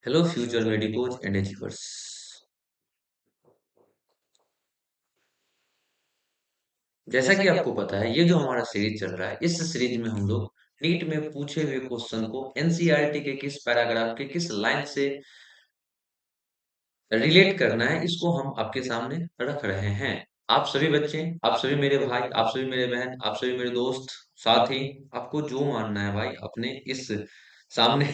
Hello future medicos and achievers. जैसा कि आपको पता है, ये जो हमारा सीरीज चल रहा है, इस सीरीज में हम लोग नीट में पूछे हुए क्वेश्चन को एनसीईआरटी के किस पैराग्राफ के किस लाइन से रिलेट करना है, इसको हम आपके सामने रख रहे हैं। आप सभी बच्चे, आप सभी मेरे भाई, आप सभी मेरे बहन, आप सभी मेरे दोस्त, साथी, आपको जो मानना है भाई, अपने इस सामने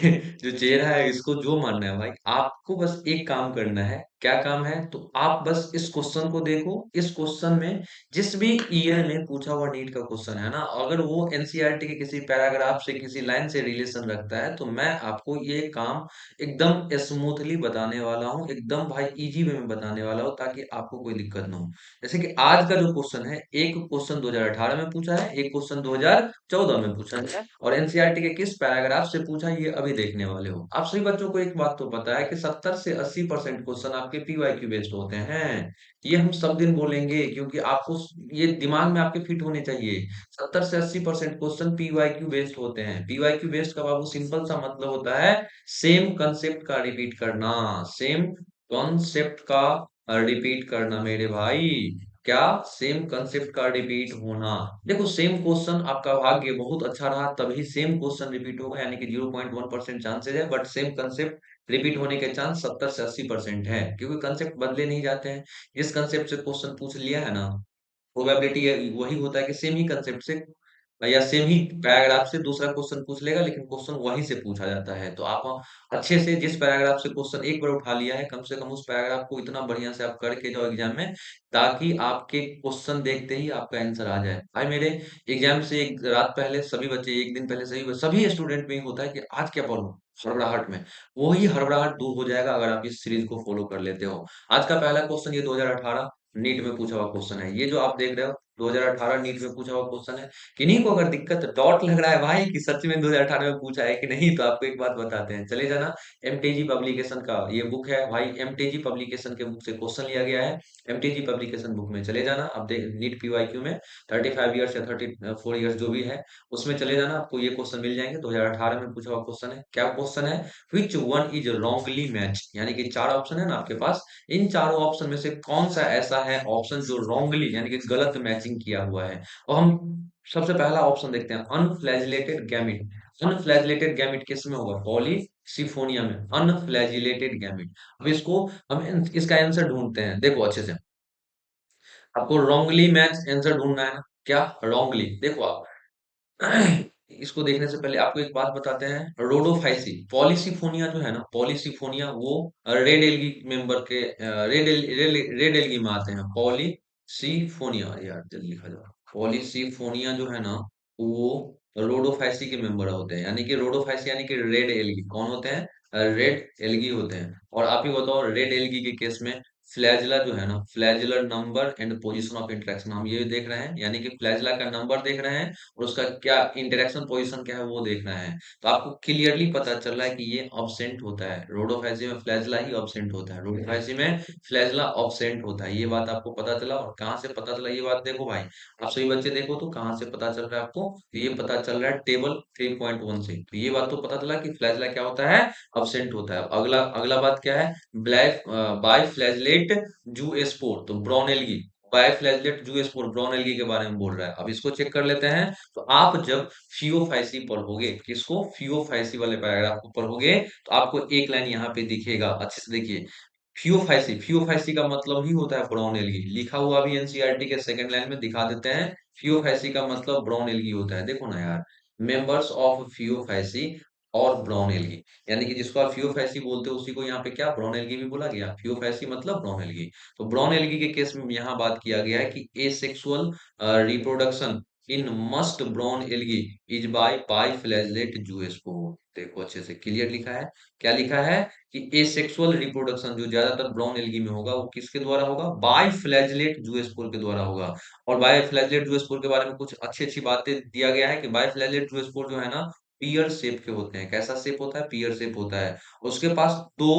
जो चेहरा है, इसको जो मानना है भाई, आपको बस एक काम करना है। क्या काम है? तो आप बस इस क्वेश्चन को देखो। इस क्वेश्चन में जिस भी ईयर में पूछा हुआ नीट का क्वेश्चन है ना, अगर वो एनसीईआरटी के किसी पैराग्राफ से, किसी लाइन से रिलेशन रखता है, तो मैं आपको ये काम एकदम स्मूथली बताने वाला हूँ, एकदम भाई इजी वे में बताने वाला हूँ, ताकि आपको कोई दिक्कत ना हो। जैसे कि आज का जो क्वेश्चन है, एक क्वेश्चन 2018 में पूछा है, एक क्वेश्चन 2014 में पूछा है, और एनसीईआरटी के किस पैराग्राफ से पूछा है, ये अभी देखने वाले हो। आप सभी बच्चों को एक बात तो पता है कि 70 से 80% क्वेश्चन आपके पीवाईक्यू बेस्ड होते हैं। ये हम सब दिन बोलेंगे, क्योंकि आपको ये दिमाग में आपके फिट होने चाहिए। 70 से 80% क्वेश्चन पीवाईक्यू बेस्ड होते हैं। पीवाईक्यू बेस्ड का बाबू सिंपल सा मतलब होता है सेम कंसेप्ट का रिपीट करना, सेम कॉन्सेप्ट का रिपीट करना मेरे भाई। क्या? सेम कंसेप्ट का रिपीट होना। देखो, सेम क्वेश्चन, आपका भाग्य बहुत अच्छा रहा तभी सेम क्वेश्चन रिपीट होगा, यानी कि 0.1% चांसेस है, बट सेम कंसेप्ट रिपीट होने के चांस 70 से 80% है, क्योंकि कंसेप्ट बदले नहीं जाते हैं। जिस कंसेप्ट से क्वेश्चन पूछ लिया है ना, प्रोबेबिलिटी वही होता है कि सेम ही कंसेप्ट से या सेम ही पैराग्राफ से दूसरा क्वेश्चन पूछ लेगा, लेकिन क्वेश्चन वहीं से पूछा जाता है। तो आप अच्छे से जिस पैराग्राफ से क्वेश्चन एक बार उठा लिया है, कम से कम उस पैराग्राफ को इतना बढ़िया से आप करके जाओ एग्जाम में, ताकि आपके क्वेश्चन देखते ही आपका आंसर आ जाए। भाई, मेरे एग्जाम से एक रात पहले सभी बच्चे, एक दिन पहले सभी स्टूडेंट में ही होता है कि आज क्या पढ़ूं, हड़बड़ाहट में। वही हड़बड़ाहट दूर हो जाएगा अगर आप इस सीरीज को फॉलो कर लेते हो। आज का पहला क्वेश्चन ये 2018 नीट में पूछा हुआ क्वेश्चन है। ये जो आप देख रहे हो 2018 नीट में पूछा हुआ क्वेश्चन है। किन्हीं को अगर दिक्कत डॉट लग रहा है भाई कि सच में 2018 में पूछा है कि नहीं, तो आपको एक बात बताते हैं, चले जाना। एमटीजी पब्लिकेशन का ये बुक है भाई, एमटीजी पब्लिकेशन के बुक से क्वेश्चन लिया गया है। एमटीजी पब्लिकेशन बुक में चले जाना, अब देख नीट पीवाईक्यू में 35 ईयर्स या 34 ईयर्स जो भी है, उसमें चले जाना, आपको ये क्वेश्चन मिल जाएंगे। 2018 में पूछा हुआ क्वेश्चन है। क्या क्वेश्चन है? Which one is wrongly match, यानी कि चार ऑप्शन है ना आपके पास, इन चारों ऑप्शन में से कौन सा ऐसा है ऑप्शन जो रॉन्गली यानी कि गलत मैचिंग किया हुआ है। और हम सबसे पहला ऑप्शन देखते हैं, अनफ्लैजिलेटेड गैमिट। अनफ्लैजिलेटेड गैमिट किस में होगा? पॉलीसिफोनिया में, अनफ्लैजिलेटेड गैमिट। अब इसको हम इसका आंसर ढूंढते हैं, देखो अच्छे से। आपको रॉन्गली मैच आंसर ढूंढना है ना? क्या रॉन्गली? देखो आप इसको देखने से पहले आपको एक बात बताते हैं, रोडोफाइसी पॉलीसिफोनिया जो है ना, पॉलीसिफोनिया वो रेड एल्गी मेंबर के रेड एल्गी में आते हैं। पॉलीसिफोनिया, यार जल्दी लिखा जाओ। पॉलीसिफोनिया जो है ना, वो रोडोफाइसी के मेंबर होते हैं, यानी कि रोडोफाइसी यानी कि रेड एल्गी कौन होते हैं? रेड एल्गी होते हैं। और आप ही बताओ, रेड एल्गी के केस में फ्लैजिला जो है ना, flagellar number and position of interaction हम ये देख रहे हैं, यानी कि फ्लैजिला का नंबर देख रहे हैं और उसका क्या इंटरेक्शन पोजीशन क्या है वो देखना है। तो आपको क्लियरली पता चल रहा है कि ये ऑब्सेंट होता है। रोडोफैसी में फ्लैजिला ही ऑब्सेंट होता है, रोडोफैसी में फ्लैजिला ऑब्सेंट होता है। ये बात आपको पता चला। और कहाँ से पता चला ये बात? देखो भाई, आप सभी बच्चे देखो तो कहाँ से पता चल रहा है आपको? तो ये पता चल रहा है टेबल 3.1 से। तो ये बात तो पता चला कि फ्लैजिला क्या होता है? ऑब्सेंट होता है। अब अगला अगला बात क्या है? ब्लैक बाइफ्लैजिलेट जूस्पोर, तो brown algae, biflagellate zoospore brown algae के बारे में बोल रहा है। अब इसको चेक कर लेते हैं। तो आप जब फियोफाइसी पढ़ोगे, किसको? फियोफाइसी वाले पैराग्राफ को पढ़ोगे, तो आपको एक लाइन यहाँ पे दिखेगा, अच्छे से देखिए। फियोफाइसी, फियोफाइसी का मतलब ही होता है ब्राउन एल्गी, लिखा हुआ भी एनसीईआरटी के सेकंड लाइन में दिखा देते हैं। फियोफाइसी का मतलब ब्राउन एल्गी होता है। देखो ना यार, मेंबर्स ऑफ फियोफाइसी और ब्राउन एल्गी, यानी कि जिसको आप फियोफैसी बोलते हो उसी को यहाँ पे क्या ब्राउन एल्गी भी बोला गया। फियोफैसी मतलब ब्राउन एल्गी। तो ब्राउन एल्गी के केस में यहाँ बात किया गया है कि asexual reproduction in must brown algae is by flagellate zoospore. देखो अच्छे से क्लियर लिखा है। क्या लिखा है? कि एसेक्सुअल रिप्रोडक्शन जो ज्यादातर ब्राउन एल्गी में होगा वो किसके द्वारा होगा? बाय फ्लैजलेट जूस्पोर के द्वारा होगा। और बाय फ्लैजलेट जूस्पोर के बारे में कुछ अच्छी अच्छी बातें दिया गया है कि बाय फ्लैजलेट जूस्पोर जो है ना, पीयर शेप के होते हैं। कैसा शेप होता है? पीयर शेप होता है। उसके पास दो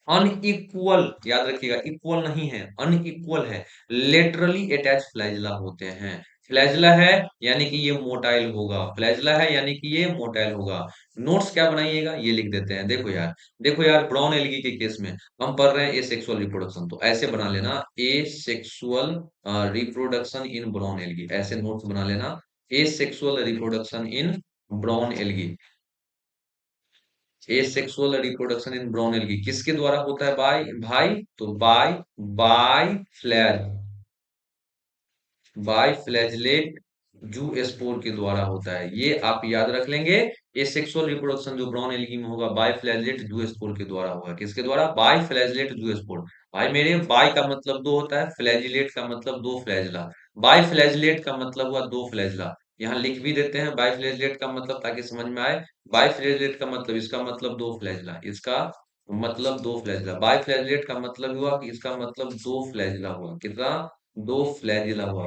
अनइक्वल, याद रखिएगा, इक्वल नहीं है, अनइक्वल है, लेटरली अटैच फ्लैजिला होते हैं। फ्लैजला है यानी कि ये मोटाइल होगा, फ्लैजला है यानी कि ये मोटाइल होगा। नोट्स क्या बनाइएगा ये लिख देते हैं। देखो यार ब्राउन एल्गी के केस में हम पढ़ रहे हैं एसेक्सुअल रिप्रोडक्शन, तो ऐसे बना लेना asexual reproduction in brown algae, ऐसे नोट्स बना लेना asexual reproduction in brown algae. Asexual reproduction in brown algae किसके द्वारा होता है बाय भाई, तो बाय फ्लैज बाइफ्लैजिलेट जूस्पोर के द्वारा होता है, ये आप याद रख लेंगे। एसेक्सुअल रिप्रोडक्शन जो ब्राउन एल्गी में होगा बाइफ्लैजिलेट जूस्पोर के द्वारा होगा, किसके द्वारा, बाइफ्लैजिलेट जूस्पोर। भाई मेरे बाई का मतलब दो होता है, फ्लैजिलेट का मतलब दो फ्लैजला, बाइफ्लैजिलेट का मतलब हुआ दो फ्लैजला। यहाँ लिख भी देते हैं बाइफ्लैजिलेट का मतलब ताकि समझ में आए। बाइफ्लैजिलेट का मतलब इसका मतलब दो फ्लैजला, इसका मतलब दो फ्लैजला। बाइफ्लैजिलेट का मतलब हुआ कि इसका मतलब दो फ्लैजला हुआ, कितना, दो फ्लैजिला हुआ।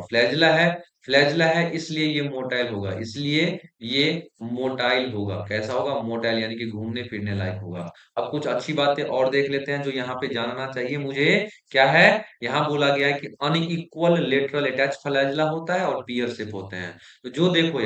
फ्लैजिला है इसलिए ये मोटाइल होगा, इसलिए ये मोटाइल होगा। कैसा होगा, मोटाइल यानी कि घूमने फिरने लायक होगा। अब कुछ अच्छी बातें और देख लेते हैं जो यहाँ पे जानना चाहिए मुझे। क्या है, यहाँ बोला गया है कि अनइक्वल लेटरल अटैच फ्लैजिला होता है और पियर शेप होते हैं। तो जो देखो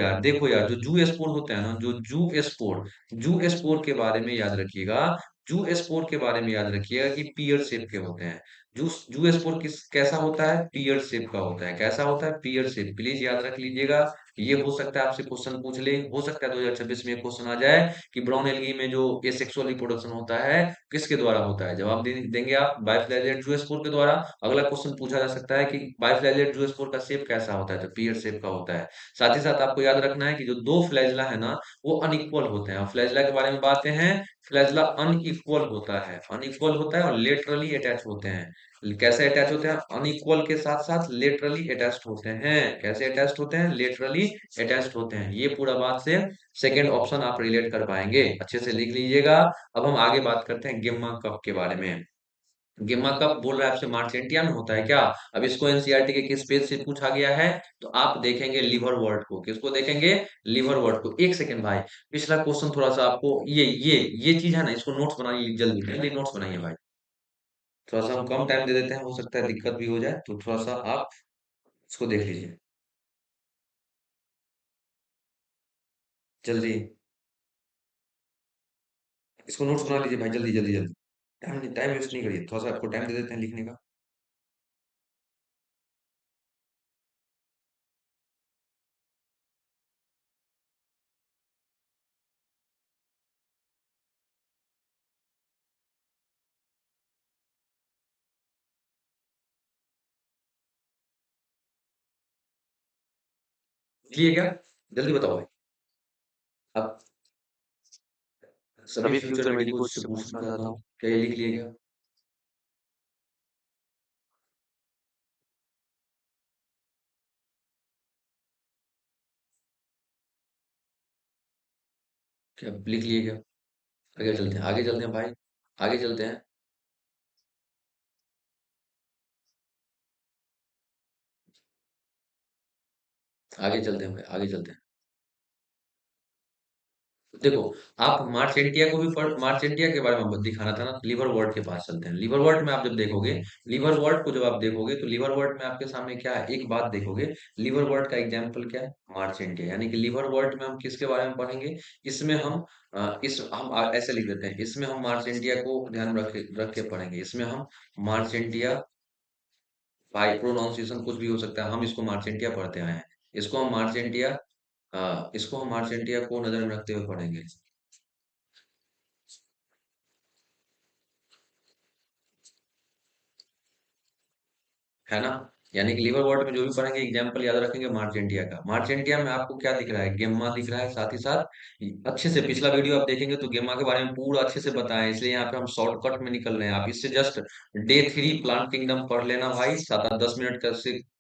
यार जो जू स्पोर होते हैं ना, जो जू स्पोर के बारे में याद रखिएगा। जू स्पोर के बारे में याद रखिएगा कि पियर शेप के होते हैं। जू स्पोर किस कैसा होता है, पीयर शेप का होता है। कैसा होता है, पीयर शेप। प्लीज याद रख लीजिएगा। ये हो सकता है आपसे क्वेश्चन पूछ ले, हो सकता है 2026 में क्वेश्चन आ जाए कि ब्राउन एल्गी में जो एसेक्सुअल रिप्रोडक्शन होता है किसके द्वारा होता है। जवाब देंगे आप बाइफ्लैजिलेट जूस्पोर के द्वारा। अगला क्वेश्चन पूछा जा सकता है कि बाइफ्लैजिलेट जूस्पोर का शेप कैसा होता है, तो पीयर शेप का होता है। साथ ही साथ आपको याद रखना है कि जो दो फ्लैजला है ना वो अनइक्वल होते हैं। फ्लैजला के बारे में बातें हैं, फ्लैजला अनइक्वल होता है और लेटरली अटैच होते हैं। कैसे अटैच होते हैं, अनइक्वल के साथ साथ लेटरली अटैच्ड होते हैं। कैसे अटैच्ड होते हैं, लेटरली अटैच्ड होते हैं। ये पूरा बात से सेकंड ऑप्शन आप रिलेट कर पाएंगे, अच्छे से लिख लीजिएगा। अब हम आगे बात करते हैं गेम्मा कप के बारे में। गेम्मा कप बोल रहा है आपसे मार्चेंटिया में होता है क्या। अब इसको एनसीईआरटी के किस पेज से पूछा गया है, तो आप देखेंगे लिवर वर्ड को। किसको देखेंगे, लिवर वर्ड को। एक सेकंड भाई, पिछला क्वेश्चन थोड़ा सा आपको ये चीज है ना, इसको नोट्स बनाइए, जल्दी जल्दी नोट्स बनाइए भाई। थोड़ा सा हम कम टाइम दे देते हैं, हो सकता है दिक्कत भी हो जाए, तो थोड़ा सा आप इसको देख लीजिए जल्दी। इसको नोट्स बना लीजिए भाई, जल्दी जल्दी जल्दी। टाइम वेस्ट नहीं करिए, थोड़ा सा आपको टाइम दे देते हैं लिखने का। लिए क्या, जल्दी बताओ भाई। अब सभी फ्यूचर मेडिकोज से पूछना चाहता हूँ, क्या ये लिख लिए क्या। क्या लिख लिए क्या। आगे चलते हैं, आगे चलते हैं भाई, आगे चलते हैं। आगे चलते हैं भाई, आगे चलते हैं। देखो, आप मार्चेंटिया को भी पढ़, मार्चेंटिया के बारे में आपको दिखाना था ना, लिवर वर्ट के पास चलते हैं। लिवर वर्ट में आप जब देखोगे, लिवर वर्ट को जब आप देखोगे तो लिवर वर्ट में आपके सामने क्या है, एक बात देखोगे। लिवर वर्ट का एग्जाम्पल क्या है, मार्चेंटिया। यानी कि लिवर वर्ट में हम किसके बारे में पढ़ेंगे, इसमें हम ऐसे लिख देते हैं, इसमें हम मार्चेंटिया को ध्यान रख के पढ़ेंगे। इसमें हम मार्चेंटिया, भाई प्रोनाउंसिएशन कुछ भी हो सकता है, हम इसको मार्चेंटिया पढ़ते आए हैं। इसको हम मार्चेंटिया, इसको हम मार्चेंटिया को नजर में रखते हुए पढ़ेंगे, है ना। यानी कि लिवर वर्ट में जो भी पढ़ेंगे एग्जाम्पल याद रखेंगे मार्चेंटिया का। मार्चेंटिया में आपको क्या दिख रहा है, गेम्मा दिख रहा है। साथ ही साथ अच्छे से पिछला वीडियो आप देखेंगे तो गेम्मा के बारे में पूरा अच्छे से बताएं, इसलिए यहाँ पे हम शॉर्टकट में निकल रहे हैं। आप इससे जस्ट डे 3 प्लांट किंगडम पढ़ लेना भाई, 7-10 मिनट का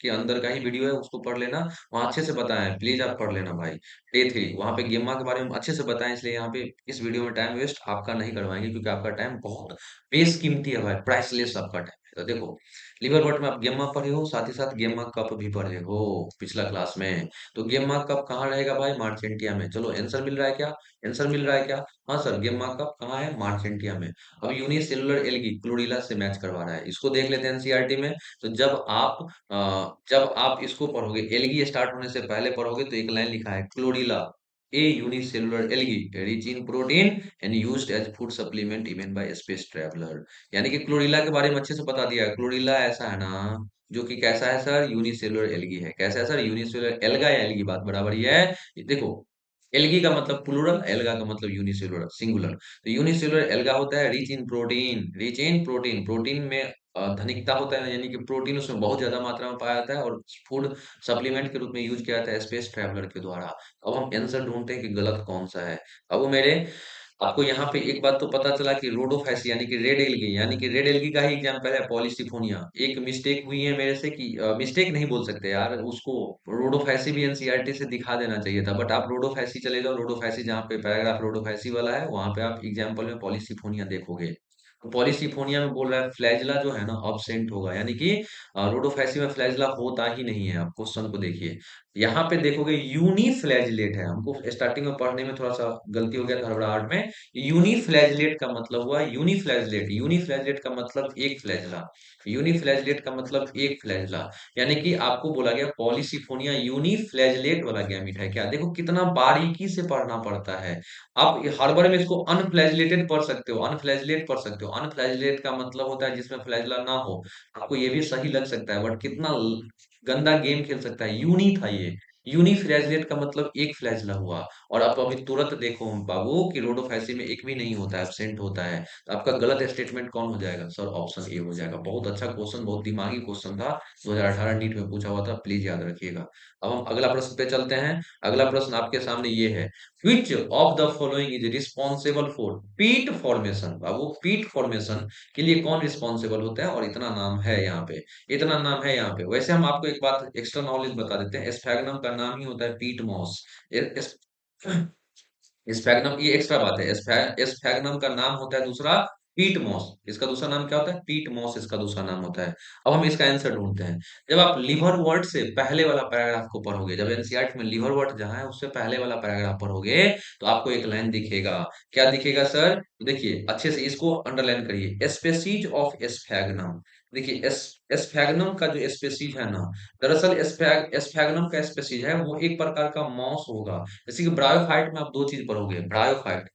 के अंदर का ही वीडियो है, उसको पढ़ लेना। वहाँ अच्छे से बताएं, प्लीज आप पढ़ लेना भाई। डे 3 वहाँ पे गेम्मा के बारे में अच्छे से बताएं, इसलिए यहाँ पे इस वीडियो में टाइम वेस्ट आपका नहीं करवाएंगे, क्योंकि आपका टाइम बहुत बेशकीमती है भाई, प्राइसलेस आपका टाइम। तो देखो, लिवरवर्ट में आप गेमा पढ़े हो, साथ ही साथ गेमा कप भी पढ़े हो पिछला क्लास में। तो गेमा कप कहाँ रहेगा भाई? मार्चेंटिया में। चलो आंसर मिल रहा है क्या? आंसर मिल रहा है क्या? हाँ सर, गेमा कप कहाँ है? मार्चेंटिया में। अब यूनिसेलुलर एल्गी क्लोरीला से मैच करवा रहा है, इसको देख लेते हैं एनसीईआरटी में। तो जब आप इसको पढ़ोगे, एल्गी स्टार्ट होने से पहले पढ़ोगे, तो एक लाइन लिखा है chlorella, a unicellular algae rich in protein and used as food supplement even by space traveller. यानी कि क्लोरीला के बारे में अच्छे से बता दिया है। क्लोरीला ऐसा है ना, जो कि कैसा है सर? यूनिसेलुलर एल्गी है। कैसा है सर? यूनिसेलुलर। एल्गा या एल्गी बात बराबर ही है। देखो, एल्गी का मतलब प्लूरल, एल्गा का मतलब यूनिसेलुलर सिंगुलर। तो यूनिसेलुलर एल्गा होता है rich in protein, rich in protein, protein में धनिकता होता है, यानी कि प्रोटीन उसमें बहुत ज्यादा मात्रा में पाया जाता है, और फूड सप्लीमेंट के रूप में यूज किया जाता है स्पेस ट्रैवलर के द्वारा। अब हम आंसर ढूंढते हैं कि गलत कौन सा है। अब वो मेरे आपको यहाँ पे एक बात तो पता चला कि रोडोफैसी यानी कि रेड एल्गी, यानी कि रेड एल्गी का ही एग्जांपल है पॉलीसिफोनिया। एक मिस्टेक हुई है मेरे से कि मिस्टेक नहीं बोल सकते यार उसको, रोडोफैसी भी एनसीईआरटी से दिखा देना चाहिए था, बट आप रोडोफैसी चले जाओ, रोडोफैसी जहाँ पे पैराग्राफ रोडोफैसी वाला है वहां पे आप एग्जाम्पल में पॉलीसिफोनिया देखोगे। तो पॉलीसिफोनिया में बोल रहा है फ्लैजला जो है ना अब्सेंट होगा, यानी कि रोडोफैसी में फ्लैजला होता ही नहीं है। आप क्वेश्चन को देखिए, यहाँ पे देखोगे यूनिफ्लैजिलेट है। हमको स्टार्टिंग में पढ़ने में थोड़ा सा गलती हो गया था हड़बड़ाहट में। यूनिफ्लैजिलेट का मतलब हुआ यूनिफ्लैजिलेट, यूनिफ्लैजिलेट का मतलब एक फ्लैजला, यूनिफ्लैजिलेट का मतलब एक फ्लैजला। यानी कि आपको बोला गया पॉलीसिफोनिया यूनिफ्लैजिलेट वाला गैमीट है क्या? देखो कितना बारीकी से पढ़ना पड़ता है। आप हर बार में इसको अनफ्लैजिलेटेड पढ़ सकते हो, अनफ्लैजिलेट पढ़ सकते हो। अनफ्लैजिलेट का मतलब होता है जिसमें फ्लैजला ना हो। आपको ये भी सही लग सकता है, बट कितना गंदा गेम खेल सकता है। यूनी था ये, यूनी फ्लैजिलेट का मतलब एक फ्लैजला हुआ। और आप अभी तुरंत देखो हम बाबू कि रोडोफैसी में एक भी नहीं होता है, एब्सेंट होता है। तो आपका गलत स्टेटमेंट कौन हो जाएगा सर? ऑप्शन ए हो जाएगा। बहुत अच्छा क्वेश्चन, बहुत दिमागी क्वेश्चन था, 2018 नीट में पूछा हुआ था, प्लीज याद रखिएगा। अब हम अगला प्रश्न पे चलते हैं। अगला प्रश्न आपके सामने ये है, which of the following is responsible for पीट फॉर्मेशन? बाबू पीट फॉर्मेशन के लिए कौन रिस्पॉन्सिबल होता है? और इतना नाम है यहाँ पे, इतना नाम है यहाँ पे। वैसे हम आपको एक बात एक्स्ट्रा नॉलेज बता देते हैं, स्फैग्नम का नाम ही होता है पीट मॉस। स्फैग्नम, ये एक्स्ट्रा बात है, स्फैग्नम का नाम होता है दूसरा पीट मॉस। इसका दूसरा नाम क्या होता है? पीट मॉस इसका दूसरा नाम होता है। अब हम इसका आंसर ढूंढते हैं। जब आप लिवर वर्ड से पहले वाला पैराग्राफ को पढ़ोगे, जब एनसीईआरटी में लिवर वर्ड जहां है उससे पहले वाला पैराग्राफ पढ़ोगे, तो आपको एक लाइन दिखेगा। क्या दिखेगा सर? तो देखिए अच्छे से इसको अंडरलाइन करिए, स्पेसीज ऑफ एस्फैग्नम। देखिए एस्फैग्नम का जो स्पेसीज है ना, दरअसल एस्फैग्नम का स्पेसीज है वो एक प्रकार का मॉस होगा। जैसे कि ब्रायोफाइट में आप दो चीज पढ़ोगे, ब्रायोफाइट,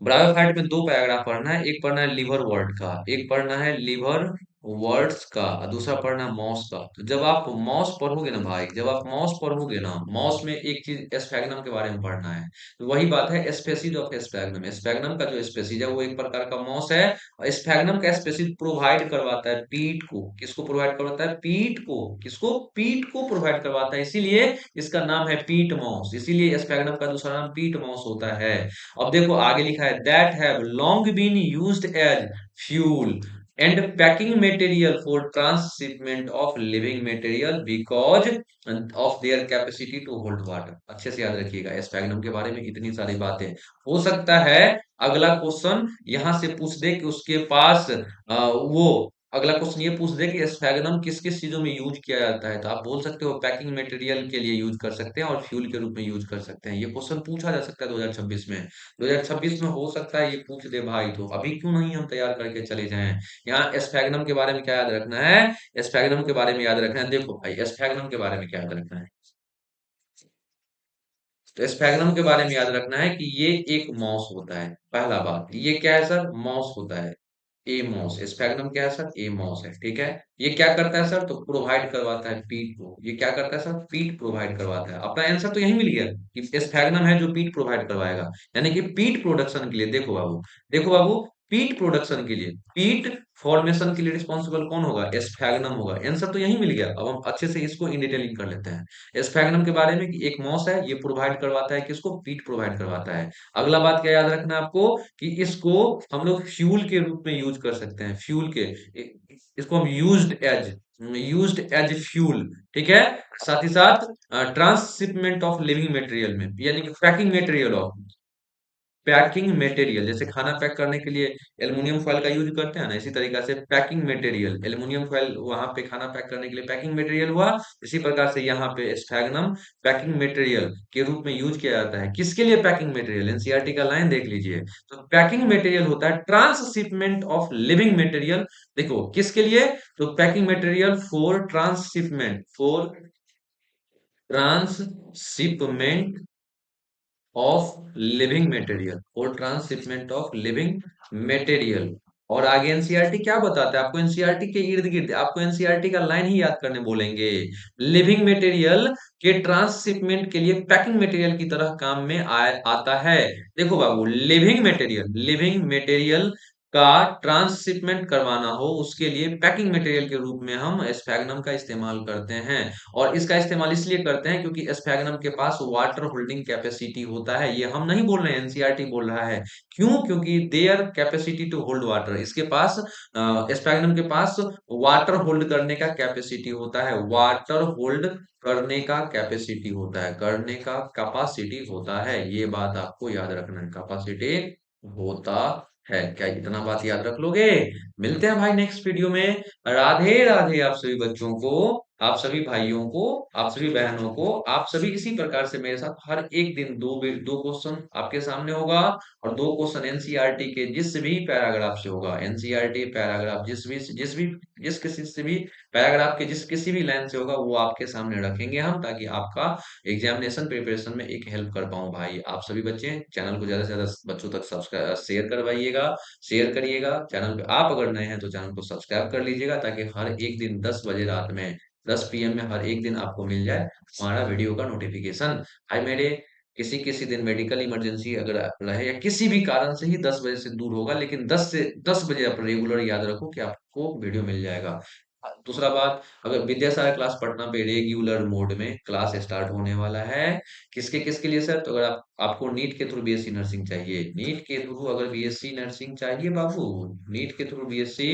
ब्रायोफाइट में दो पैराग्राफ पढ़ना है। एक पढ़ना है लिवर वर्ड का, एक पढ़ना है लिवर वर्ड्स का, और दूसरा पढ़ना है मॉस का। तो जब आप मॉस पढ़ोगे ना भाई, जब आप मॉस पढ़ोगे ना, मॉस में एक चीज एस्फैग्नम के बारे में पढ़ना है। तो वही बात है स्पेसीज ऑफ एस्फैग्नम। एस्फैग्नम का जो स्पेसीज है वो एक प्रकार का मॉस है। और एस्फैग्नम का स्पेसीज प्रोवाइड करवाता है पीट को। किसको प्रोवाइड करवाता है? पीट को। किसको? पीट को प्रोवाइड करवाता है, इसीलिए इसका नाम है पीट मॉस। इसीलिए एस्फैग्नम का दूसरा नाम पीट मॉस होता है। अब देखो आगे लिखा है that have long been used as fuel and packing material for transhipment of living material because of their capacity to hold water. अच्छे से याद रखिएगा, स्पैग्नम के बारे में इतनी सारी बातें। हो सकता है अगला क्वेश्चन यहां से पूछ दे कि उसके पास वो अगला क्वेश्चन ये पूछ दे कि स्फैगनम किस किस चीजों में यूज किया जाता है, तो आप बोल सकते हो पैकिंग मटेरियल के लिए यूज कर सकते हैं और फ्यूल के रूप में यूज कर सकते हैं। ये क्वेश्चन पूछा जा सकता है 2026 में। 2026 में हो सकता है ये पूछ दे भाई, तो अभी क्यों नहीं हम तैयार करके चले जाएं। यहाँ स्फैगनम के बारे में क्या याद रखना है? स्फैगनम के बारे में याद रखना है, देखो भाई स्फैगनम के बारे में क्या याद रखना है। तो स्फैगनम के बारे में याद रखना है कि ये एक मॉस होता है। पहला बात, ये क्या है सर? मॉस होता है। ए मॉस, स्फैग्नम क्या है सर? ए मॉस है, ठीक है। ये क्या करता है सर? तो प्रोवाइड करवाता है पीट को। ये क्या करता है सर? पीट प्रोवाइड करवाता है। अपना आंसर तो यही मिल गया कि स्फैग्नम है जो पीट प्रोवाइड करवाएगा, यानी कि पीट प्रोडक्शन के लिए। देखो बाबू, देखो बाबू, पीट प्रोडक्शन के लिए, पीट फॉर्मेशन के लिए रिस्पॉन्सिबल कौन होगा? स्फैग्नम होगा। आंसर तो यही मिल गया। अब हम अच्छे से इसको इन डिटेलिंग कर लेते हैं स्फैग्नम के बारे में कि एक मॉस है, ये प्रोवाइड करवाता है किसको? पीट प्रोवाइड करवाता है। अगला बात क्या याद रखना है आपको कि इसको हम लोग फ्यूल के रूप में यूज कर सकते हैं, फ्यूल के, इसको हम यूज्ड एज फ्यूल, ठीक है। साथ ही साथ ट्रांसशिपमेंट ऑफ लिविंग मटेरियल में, यानी कि packing material of, packing material, जैसे खाना पैक करने के लिए एल्युमिनियम फॉयल का यूज करते हैं ना, इसी तरीका से पैकिंग मटेरियल, एल्युमिनियम फॉयल वहां पे खाना पैक करने के लिए पैकिंग मटेरियल हुआ। इसी प्रकार से यहाँ पे स्फैग्नम पैकिंग मटेरियल के रूप में यूज किया जाता है। किसके लिए पैकिंग मटेरियल? एनसीईआरटी का लाइन देख लीजिए। तो पैकिंग मटेरियल होता है ट्रांसशिपमेंट ऑफ लिविंग मटेरियल। देखो किसके लिए? तो packing material for transhipment of living material, और ट्रांसशिपमेंट ऑफ लिविंग मटेरियल। और आगे एनसीईआरटी क्या बताता है आपको? एनसीईआरटी के इर्द गिर्द आपको एनसीईआरटी का लाइन ही याद करने बोलेंगे। लिविंग मटेरियल के ट्रांसशिपमेंट के लिए पैकिंग मटेरियल की तरह काम में आता है। देखो बाबू, लिविंग मटेरियल का ट्रांसशिपमेंट करवाना हो, उसके लिए पैकिंग मटेरियल के रूप में हम स्फैग्नम का इस्तेमाल करते हैं। और इसका इस्तेमाल इसलिए करते हैं क्योंकि स्फैग्नम के पास वाटर होल्डिंग कैपेसिटी होता है। ये हम नहीं बोल रहे हैं, एनसीईआरटी बोल रहा है। क्यों? क्योंकि their capacity to hold water, इसके पास स्फैग्नम के पास वाटर होल्ड करने का कैपेसिटी होता है। वाटर होल्ड करने का कैपेसिटी होता है, करने का कैपेसिटी होता है। ये बात आपको याद रखना है, कैपेसिटी होता है। क्या इतना बात याद रख लोगे? मिलते हैं भाई नेक्स्ट वीडियो में। राधे राधे आप सभी बच्चों को, आप सभी भाइयों को, आप सभी बहनों को। आप सभी इसी प्रकार से मेरे साथ हर एक दिन दो क्वेश्चन आपके सामने होगा, और दो क्वेश्चन एनसीईआरटी के जिस भी पैराग्राफ से होगा। एनसीईआरटी पैराग्राफ जिस किसी से भी पैराग्राफ के जिस किसी भी लाइन से होगा, वो आपके सामने रखेंगे हम, ताकि आपका एग्जामिनेशन प्रिपरेशन में एक हेल्प कर पाऊं भाई। आप सभी बच्चे चैनल को ज्यादा से ज्यादा बच्चों तक सब्सक्राइब शेयर करवाइएगा, शेयर करिएगा। चैनल पे आप अगर नए हैं तो चैनल को सब्सक्राइब कर लीजिएगा, ताकि हर एक दिन 10 बजे रात में, 10 PM में हर एक दिन आपको मिल जाए हमारा वीडियो का नोटिफिकेशन। भाई मेरे किसी किसी दिन मेडिकल इमरजेंसी अगर रहे, या किसी भी कारण से ही 10 बजे से दूर होगा, लेकिन 10 बजे आप रेगुलर याद रखो कि आपको वीडियो मिल जाएगा। दूसरा बात, अगर विद्यासागर क्लास पटना पे रेगुलर मोड में क्लास स्टार्ट होने वाला है। किसके किसके लिए सर? तो अगर आपको नीट के थ्रू बीएससी नर्सिंग चाहिए, नीट के थ्रू अगर बीएससी नर्सिंग चाहिए बाबू, नीट के थ्रू बीएससी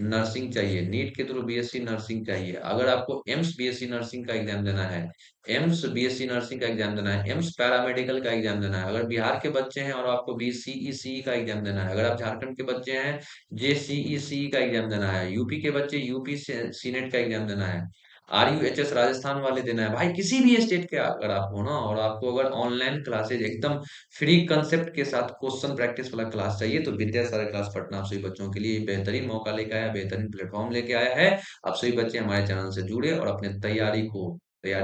नर्सिंग चाहिए, नीट के थ्रू बीएससी नर्सिंग चाहिए। अगर आपको एम्स बीएससी नर्सिंग का एग्जाम देना है, एम्स बीएससी नर्सिंग का एग्जाम देना है, एम्स पैरामेडिकल का एग्जाम देना है, अगर बिहार के बच्चे हैं और आपको बीसीईसी का एग्जाम देना है, अगर आप झारखंड के बच्चे हैं जेसीईसी का एग्जाम देना है, यूपी के बच्चे यूपी सीनेट का एग्जाम देना है, आरयूएचएस राजस्थान वाले देना है, भाई किसी भी स्टेट के अगर आप हो ना, और आपको अगर ऑनलाइन क्लासेज एकदम फ्री कंसेप्ट के साथ क्वेश्चन प्रैक्टिस वाला क्लास चाहिए, तो विद्यासागर क्लास पटना आप सभी बच्चों के लिए बेहतरीन मौका लेके आया, बेहतरीन प्लेटफॉर्म लेके आया है। आप सभी बच्चे हमारे चैनल से जुड़े और अपने तैयारी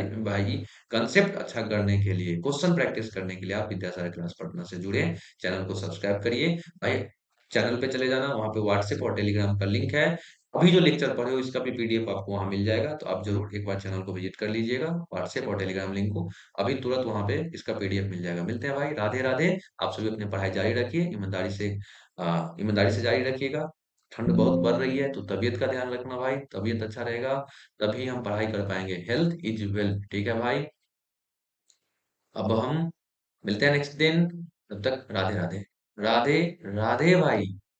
में भाई कंसेप्ट अच्छा करने के लिए, क्वेश्चन प्रैक्टिस करने के लिए आप विद्यासागर क्लास पटना से जुड़े। चैनल को सब्सक्राइब करिए भाई। चैनल पे चले जाना, वहाँ पे व्हाट्सएप और टेलीग्राम का लिंक है। अभी जो लेक्चर पढ़े हो इसका भी पीडीएफ आपको वहाँ मिल जाएगा, तो आप जरूर एक बार चैनल को विजिट कर लीजिएगा। व्हाट्सएप और टेलीग्राम लिंक को अभी तुरंत वहाँ पे इसका पीडीएफ मिल जाएगा। मिलते हैं भाई, राधे राधे। आप सभी अपनी पढ़ाई जारी रखिए, ईमानदारी से जारी रखिएगा। ठंड बहुत बढ़ रही है, तो तबीयत का ध्यान रखना भाई, तबीयत अच्छा रहेगा तभी हम पढ़ाई कर पाएंगे। हेल्थ इज वेल्थ, ठीक है भाई। अब हम मिलते हैं नेक्स्ट दिन, तब तक राधे राधे। राधे राधे भाई।